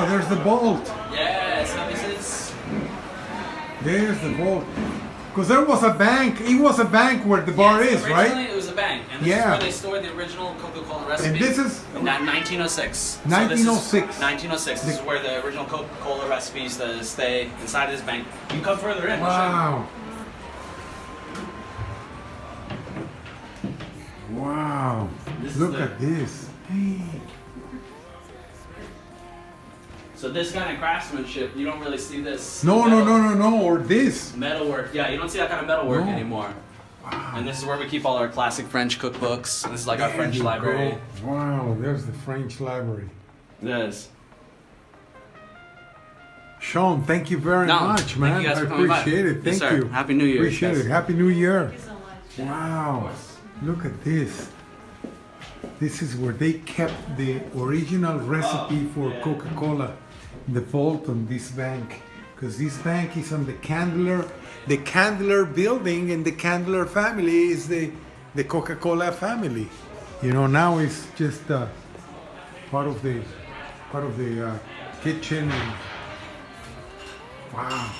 there's the vault. Yeah, so this is... There's the vault. Because there was a bank. It was a bank where the bar is, originally right? it was a bank. And this is where they stored the original Coca Cola recipe. And this is... In 1906. 1906. 1906. This is where the original Coca Cola recipes stay inside this bank. You can come further in. Wow. Wow. Look at this. Hey. So this kind of craftsmanship, you don't really see this. No. Or this. Metalwork. Yeah, you don't see that kind of metalwork anymore. Wow. And this is where we keep all our classic French cookbooks. This is like our French library. Go. Wow, there's the French library. Yes. Sean, thank you very much, man. Thank you guys I for coming by. appreciate it. Thank Yes, sir. you. Happy New Year. Appreciate guys. it. Happy New Year. Thank you so much. Wow. Look at this. This is where they kept the original recipe for Coca-Cola, the vault on this bank. Because this bank is on the Candler building, and the Candler family is the Coca-Cola family. You know, now it's just part of the kitchen. And, wow.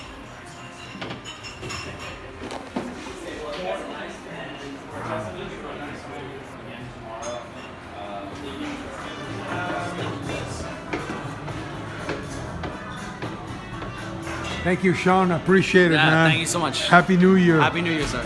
Thank you, Sean. I appreciate it, man. Thank you so much. Happy New Year. Happy New Year, sir.